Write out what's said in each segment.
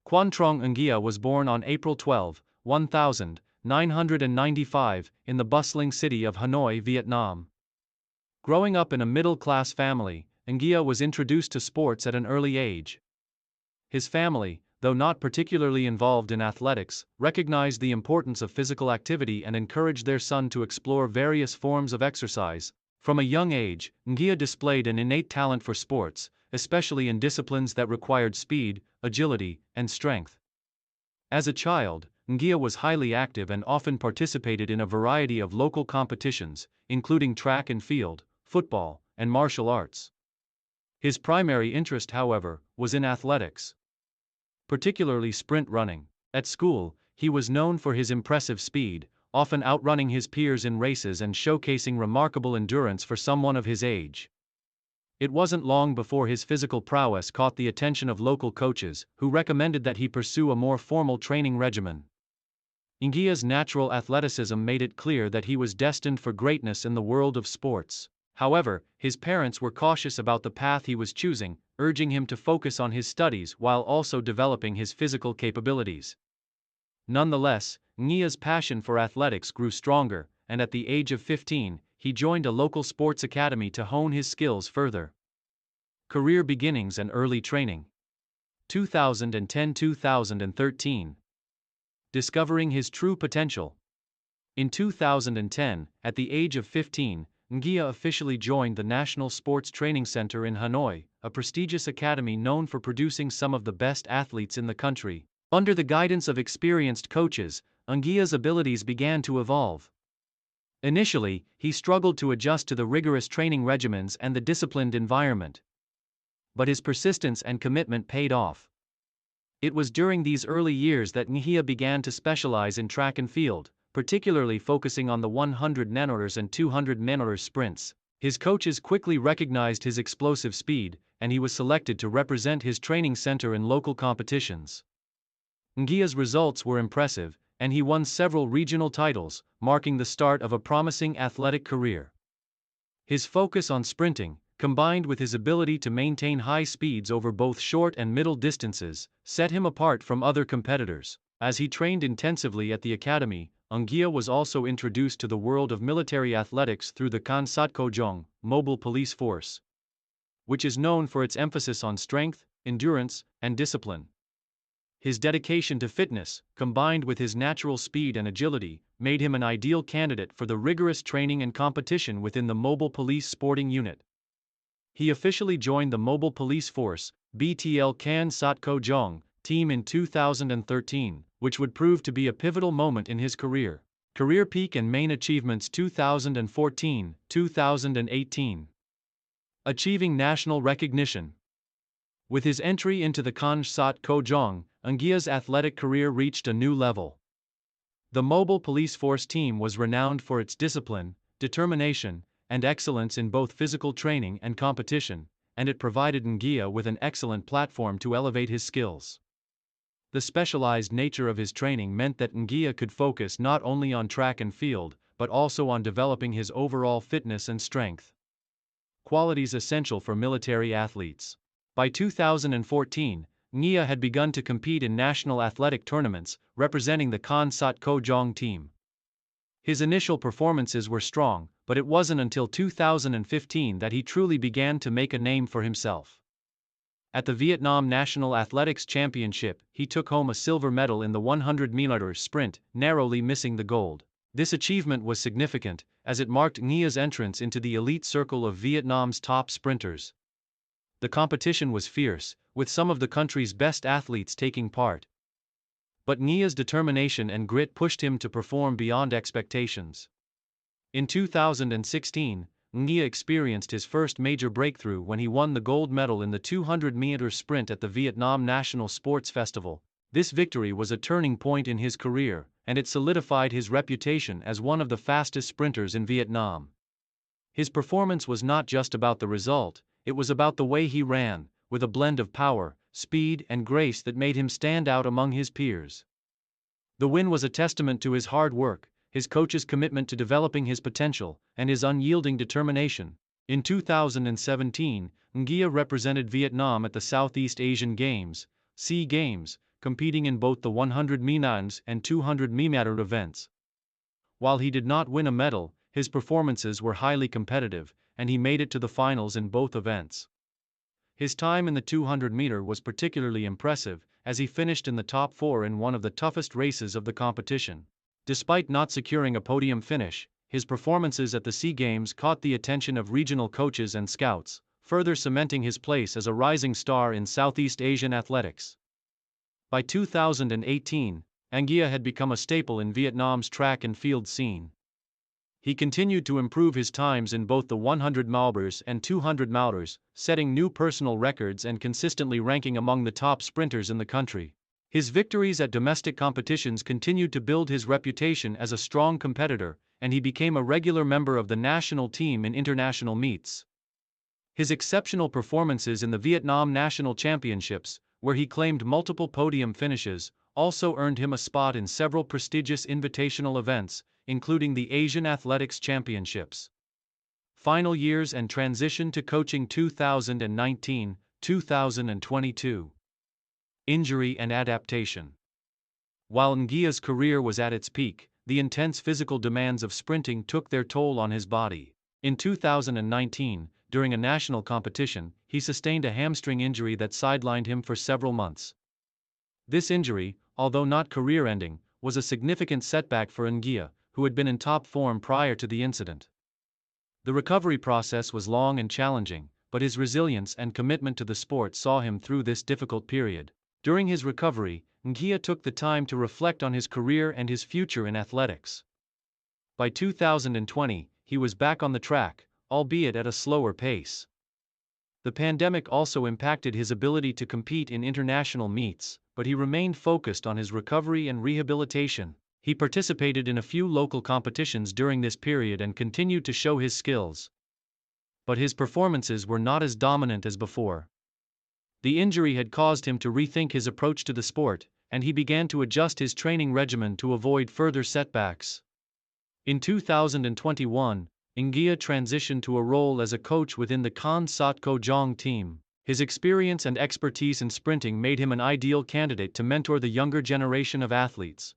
Quan Trong Nguyen was born on April 12, 1995, in the bustling city of Hanoi, Vietnam. Growing up in a middle-class family, Nguyen was introduced to sports at an early age. His family, though not particularly involved in athletics, recognized the importance of physical activity and encouraged their son to explore various forms of exercise. From a young age, Nguyen displayed an innate talent for sports, especially in disciplines that required speed, agility, and strength. As a child, Nguyen was highly active and often participated in a variety of local competitions, including track and field, football, and martial arts. His primary interest, however, was in athletics, particularly sprint running. At school, he was known for his impressive speed, often outrunning his peers in races and showcasing remarkable endurance for someone of his age. It wasn't long before his physical prowess caught the attention of local coaches, who recommended that he pursue a more formal training regimen. Nguyen's natural athleticism made it clear that he was destined for greatness in the world of sports. However, his parents were cautious about the path he was choosing, urging him to focus on his studies while also developing his physical capabilities. Nonetheless, Nguyen's passion for athletics grew stronger, and at the age of 15, he joined a local sports academy to hone his skills further. Career beginnings and early training. 2010-2013. Discovering his true potential. In 2010, at the age of 15, Nguyen officially joined the National Sports Training Center in Hanoi, a prestigious academy known for producing some of the best athletes in the country. Under the guidance of experienced coaches, Nguyen's abilities began to evolve. Initially, he struggled to adjust to the rigorous training regimens and the disciplined environment. But his persistence and commitment paid off. It was during these early years that Nguyen began to specialize in track and field, particularly focusing on the 100 meters and 200 meters sprints. His coaches quickly recognized his explosive speed, and he was selected to represent his training center in local competitions. Nguyen's results were impressive, and he won several regional titles, marking the start of a promising athletic career. His focus on sprinting, combined with his ability to maintain high speeds over both short and middle distances, set him apart from other competitors. As he trained intensively at the academy, Nguyen was also introduced to the world of military athletics through the Cảnh sát cơ động, Mobile Police Force, which is known for its emphasis on strength, endurance, and discipline. His dedication to fitness, combined with his natural speed and agility, made him an ideal candidate for the rigorous training and competition within the Mobile Police Sporting Unit. He officially joined the Mobile Police Force, BTL Cảnh sát cơ động, team in 2013, which would prove to be a pivotal moment in his career. Career peak and main achievements 2014-2018. Achieving national recognition. With his entry into the Cảnh sát cơ động, Nguyen's athletic career reached a new level. The Mobile Police Force team was renowned for its discipline, determination, and excellence in both physical training and competition, and it provided Nguyen with an excellent platform to elevate his skills. The specialized nature of his training meant that Nguyen could focus not only on track and field, but also on developing his overall fitness and strength. Qualities essential for military athletes. By 2014, Nguyen had begun to compete in national athletic tournaments, representing the Cảnh sát cơ động team. His initial performances were strong, but it wasn't until 2015 that he truly began to make a name for himself. At the Vietnam National Athletics Championship, he took home a silver medal in the 100 meters sprint, narrowly missing the gold. This achievement was significant, as it marked Nguyen's entrance into the elite circle of Vietnam's top sprinters. The competition was fierce, with some of the country's best athletes taking part. But Nguyen's determination and grit pushed him to perform beyond expectations. In 2016, Nguyen experienced his first major breakthrough when he won the gold medal in the 200-meter sprint at the Vietnam National Sports Festival. This victory was a turning point in his career, and it solidified his reputation as one of the fastest sprinters in Vietnam. His performance was not just about the result, it was about the way he ran, with a blend of power, speed, and grace that made him stand out among his peers. The win was a testament to his hard work, his coach's commitment to developing his potential, and his unyielding determination. In 2017, Nguyen represented Vietnam at the Southeast Asian Games, SEA Games, competing in both the 100 meters and 200 meter events. While he did not win a medal, his performances were highly competitive, and he made it to the finals in both events. His time in the 200-meter was particularly impressive, as he finished in the top 4 in one of the toughest races of the competition. Despite not securing a podium finish, his performances at the SEA Games caught the attention of regional coaches and scouts, further cementing his place as a rising star in Southeast Asian athletics. By 2018, Anguilla had become a staple in Vietnam's track and field scene. He continued to improve his times in both the 100 meters and 200 meters, setting new personal records and consistently ranking among the top sprinters in the country. His victories at domestic competitions continued to build his reputation as a strong competitor, and he became a regular member of the national team in international meets. His exceptional performances in the Vietnam National Championships, where he claimed multiple podium finishes, also earned him a spot in several prestigious invitational events, including the Asian Athletics Championships. Final years and transition to coaching 2019-2022. Injury and adaptation. While Nguia's career was at its peak, the intense physical demands of sprinting took their toll on his body. In 2019, during a national competition, he sustained a hamstring injury that sidelined him for several months. This injury, although not career-ending, was a significant setback for Nguia, who had been in top form prior to the incident. The recovery process was long and challenging, but his resilience and commitment to the sport saw him through this difficult period. During his recovery, Nguia took the time to reflect on his career and his future in athletics. By 2020, he was back on the track, albeit at a slower pace. The pandemic also impacted his ability to compete in international meets, but he remained focused on his recovery and rehabilitation. He participated in a few local competitions during this period and continued to show his skills. But his performances were not as dominant as before. The injury had caused him to rethink his approach to the sport, and he began to adjust his training regimen to avoid further setbacks. In 2021, Nguia transitioned to a role as a coach within the Can Sat Ko Jong team. His experience and expertise in sprinting made him an ideal candidate to mentor the younger generation of athletes.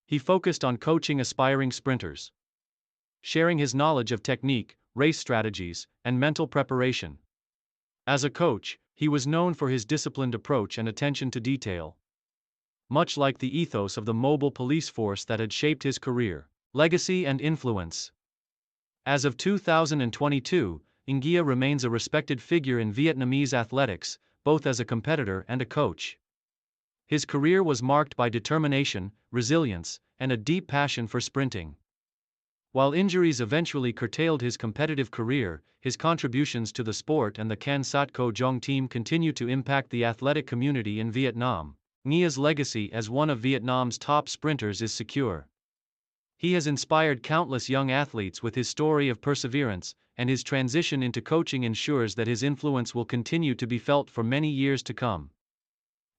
He focused on coaching aspiring sprinters, sharing his knowledge of technique, race strategies, and mental preparation. As a coach, he was known for his disciplined approach and attention to detail, much like the ethos of the mobile police force that had shaped his career, legacy, and influence. As of 2022, Nguia remains a respected figure in Vietnamese athletics, both as a competitor and a coach. His career was marked by determination, resilience, and a deep passion for sprinting. While injuries eventually curtailed his competitive career, his contributions to the sport and the Can Sat Ko Jong team continue to impact the athletic community in Vietnam. Nguia's legacy as one of Vietnam's top sprinters is secure. He has inspired countless young athletes with his story of perseverance, and his transition into coaching ensures that his influence will continue to be felt for many years to come.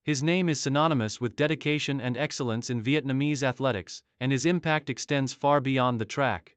His name is synonymous with dedication and excellence in Vietnamese athletics, and his impact extends far beyond the track.